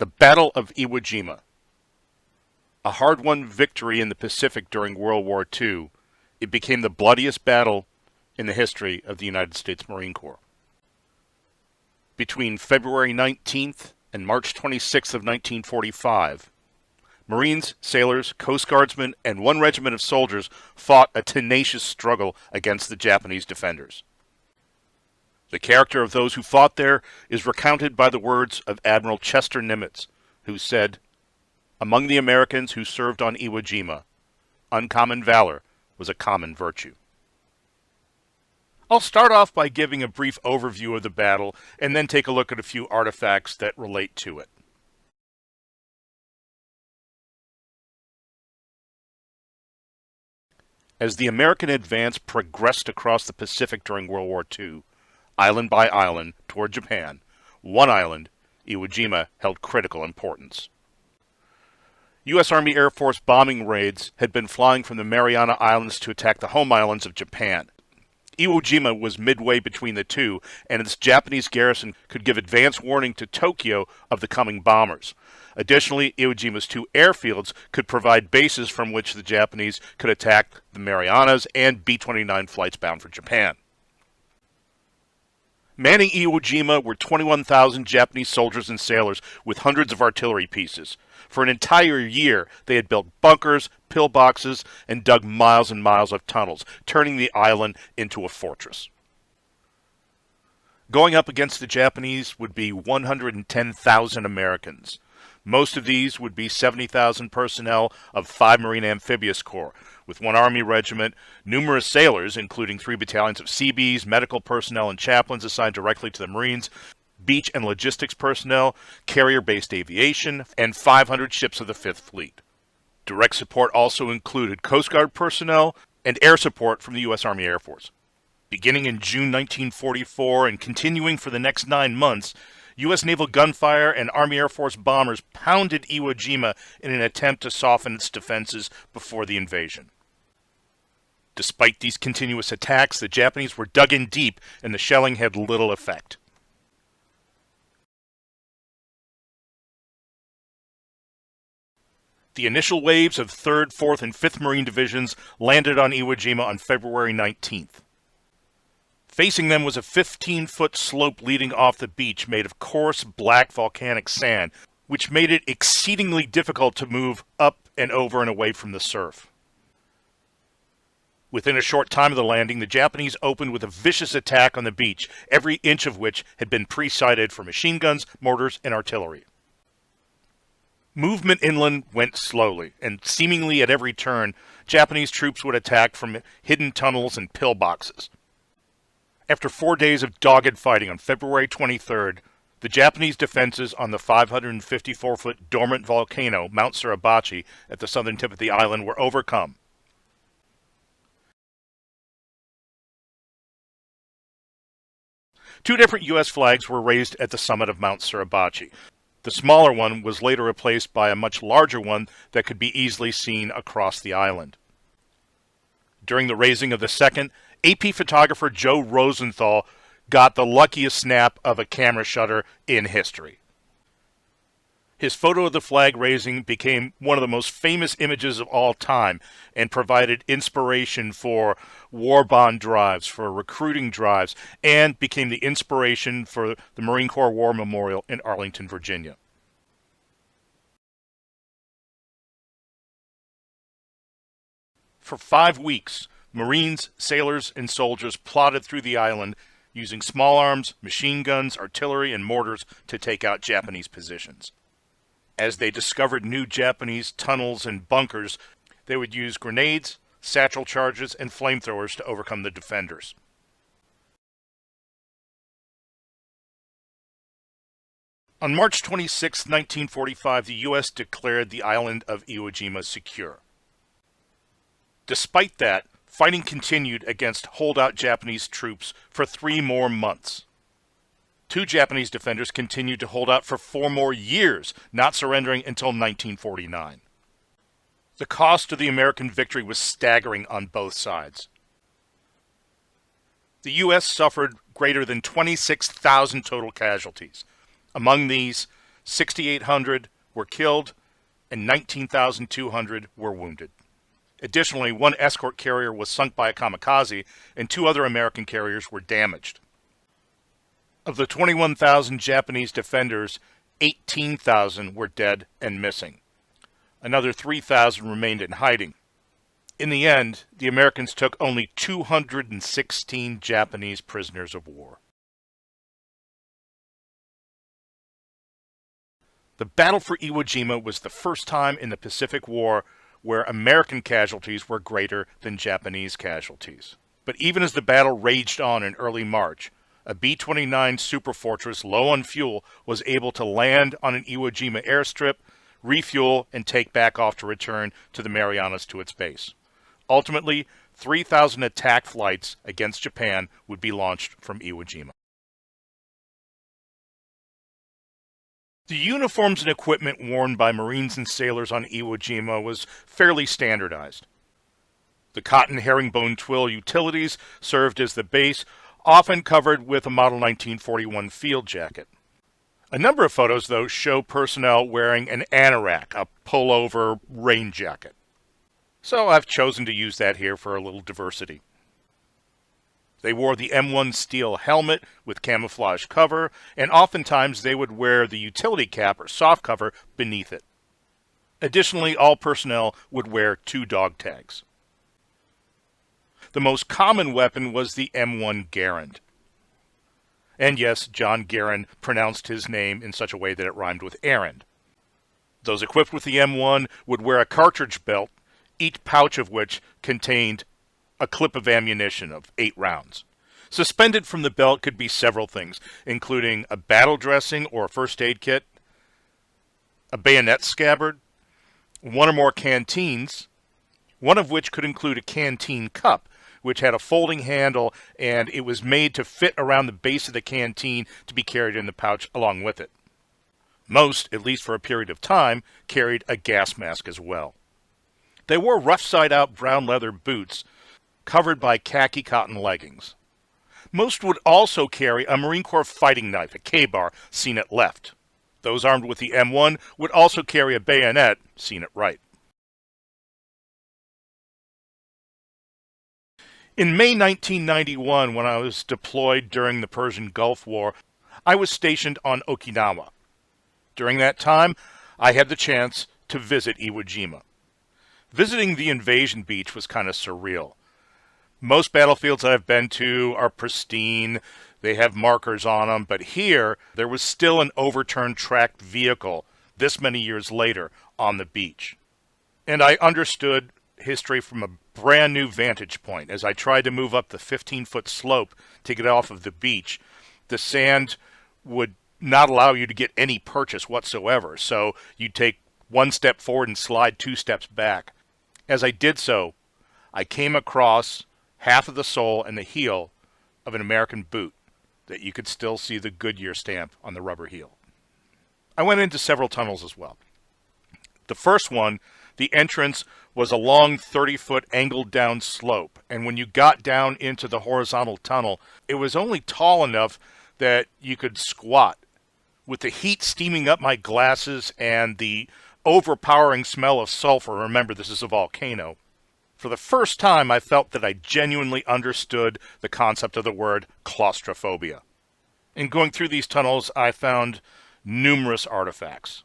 The Battle of Iwo Jima. A hard-won victory in the Pacific during World War II, it became the bloodiest battle in the history of the United States Marine Corps. Between February 19th and March 26th of 1945, Marines, sailors, Coast Guardsmen, and one regiment of soldiers fought a tenacious struggle against the Japanese defenders. The character of those who fought there is recounted by the words of Admiral Chester Nimitz, who said, "Among the Americans who served on Iwo Jima, uncommon valor was a common virtue." I'll start off by giving a brief overview of the battle and then take a look at a few artifacts that relate to it. As the American advance progressed across the Pacific during World War II, island by island toward Japan, one island, Iwo Jima, held critical importance. U.S. Army Air Force bombing raids had been flying from the Mariana Islands to attack the home islands of Japan. Iwo Jima was midway between the two, and its Japanese garrison could give advance warning to Tokyo of the coming bombers. Additionally, Iwo Jima's two airfields could provide bases from which the Japanese could attack the Marianas and B-29 flights bound for Japan. Manning Iwo Jima were 21,000 Japanese soldiers and sailors with hundreds of artillery pieces. For an entire year, they had built bunkers, pillboxes, and dug miles and miles of tunnels, turning the island into a fortress. Going up against the Japanese would be 110,000 Americans. Most of these would be 70,000 personnel of 5 Marine Amphibious Corps, with 1 Army regiment, numerous sailors, including 3 battalions of Seabees, medical personnel, and chaplains assigned directly to the Marines, beach and logistics personnel, carrier-based aviation, and 500 ships of the 5th Fleet. Direct support also included Coast Guard personnel and air support from the U.S. Army Air Force. Beginning in June 1944 and continuing for the next 9 months, U.S. naval gunfire and Army Air Force bombers pounded Iwo Jima in an attempt to soften its defenses before the invasion. Despite these continuous attacks, the Japanese were dug in deep and the shelling had little effect. The initial waves of 3rd, 4th, and 5th Marine Divisions landed on Iwo Jima on February 19th. Facing them was a 15-foot slope leading off the beach made of coarse black volcanic sand, which made it exceedingly difficult to move up and over and away from the surf. Within a short time of the landing, the Japanese opened with a vicious attack on the beach, every inch of which had been pre-sighted for machine guns, mortars, and artillery. Movement inland went slowly, and seemingly at every turn, Japanese troops would attack from hidden tunnels and pillboxes. After 4 days of dogged fighting on February 23rd, the Japanese defenses on the 554-foot dormant volcano, Mount Suribachi, at the southern tip of the island were overcome. Two different U.S. flags were raised at the summit of Mount Suribachi. The smaller one was later replaced by a much larger one that could be easily seen across the island. During the raising of the second, AP photographer Joe Rosenthal got the luckiest snap of a camera shutter in history. His photo of the flag raising became one of the most famous images of all time and provided inspiration for war bond drives, for recruiting drives, and became the inspiration for the Marine Corps War Memorial in Arlington, Virginia. For 5 weeks, Marines, sailors, and soldiers plodded through the island using small arms, machine guns, artillery, and mortars to take out Japanese positions. As they discovered new Japanese tunnels and bunkers, they would use grenades, satchel charges, and flamethrowers to overcome the defenders. On March 26, 1945, the U.S. declared the island of Iwo Jima secure. Despite that, fighting continued against holdout Japanese troops for 3 more months. 2 Japanese defenders continued to hold out for 4 more years, not surrendering until 1949. The cost of the American victory was staggering on both sides. The U.S. suffered greater than 26,000 total casualties. Among these, 6,800 were killed, and 19,200 were wounded. Additionally, one escort carrier was sunk by a kamikaze, and 2 other American carriers were damaged. Of the 21,000 Japanese defenders, 18,000 were dead and missing. Another 3,000 remained in hiding. In the end, the Americans took only 216 Japanese prisoners of war. The Battle for Iwo Jima was the first time in the Pacific War where American casualties were greater than Japanese casualties. But even as the battle raged on in early March, a B-29 Superfortress low on fuel was able to land on an Iwo Jima airstrip, refuel, and take back off to return to the Marianas to its base. Ultimately, 3,000 attack flights against Japan would be launched from Iwo Jima. The uniforms and equipment worn by Marines and sailors on Iwo Jima was fairly standardized. The cotton herringbone twill utilities served as the base, often covered with a Model 1941 field jacket. A number of photos, though, show personnel wearing an anorak, a pullover rain jacket. So I've chosen to use that here for a little diversity. They wore the M1 steel helmet with camouflage cover, and oftentimes they would wear the utility cap or soft cover beneath it. Additionally, all personnel would wear 2 dog tags. The most common weapon was the M1 Garand. And yes, John Garand pronounced his name in such a way that it rhymed with errand. Those equipped with the M1 would wear a cartridge belt, each pouch of which contained a clip of ammunition of 8 rounds. Suspended from the belt could be several things, including a battle dressing or a first aid kit, a bayonet scabbard, 1 or more canteens, one of which could include a canteen cup, which had a folding handle, and it was made to fit around the base of the canteen to be carried in the pouch along with it. Most, at least for a period of time, carried a gas mask as well. They wore rough side-out brown leather boots covered by khaki cotton leggings. Most would also carry a Marine Corps fighting knife, a K-bar, seen at left. Those armed with the M1 would also carry a bayonet, seen at right. In May 1991, when I was deployed during the Persian Gulf War, I was stationed on Okinawa. During that time, I had the chance to visit Iwo Jima. Visiting the invasion beach was kind of surreal. Most battlefields I've been to are pristine, they have markers on them, but here there was still an overturned tracked vehicle this many years later on the beach. And I understood history from a brand new vantage point. As I tried to move up the 15-foot slope to get off of the beach, the sand would not allow you to get any purchase whatsoever, so you'd take 1 step forward and slide 2 steps back. As I did so, I came across half of the sole and the heel of an American boot that you could still see the Goodyear stamp on the rubber heel. I went into several tunnels as well. The first one, the entrance was a long 30-foot angled down slope, and when you got down into the horizontal tunnel, it was only tall enough that you could squat. With the heat steaming up my glasses and the overpowering smell of sulfur, remember this is a volcano, for the first time I felt that I genuinely understood the concept of the word claustrophobia. In going through these tunnels, I found numerous artifacts.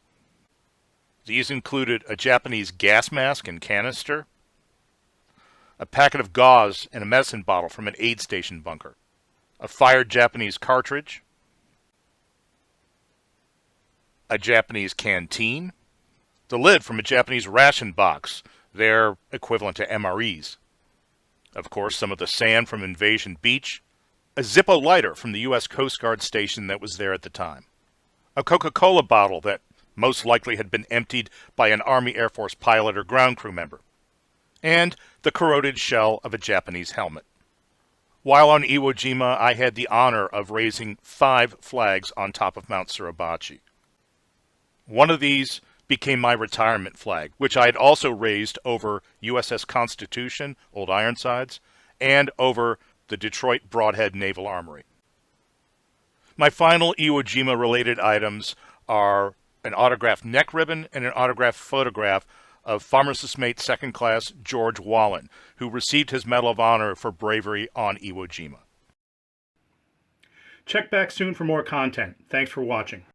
These included a Japanese gas mask and canister, a packet of gauze and a medicine bottle from an aid station bunker, a fired Japanese cartridge, a Japanese canteen, the lid from a Japanese ration box, their equivalent to MREs, of course some of the sand from Invasion Beach, a Zippo lighter from the U.S. Coast Guard station that was there at the time, a Coca-Cola bottle that most likely had been emptied by an Army Air Force pilot or ground crew member, and the corroded shell of a Japanese helmet. While on Iwo Jima, I had the honor of raising 5 flags on top of Mount Suribachi. One of these became my retirement flag, which I had also raised over USS Constitution, Old Ironsides, and over the Detroit Broadhead Naval Armory. My final Iwo Jima related items are an autographed neck ribbon, and an autographed photograph of Pharmacist Mate Second Class George Wallen, who received his Medal of Honor for bravery on Iwo Jima. Check back soon for more content. Thanks for watching.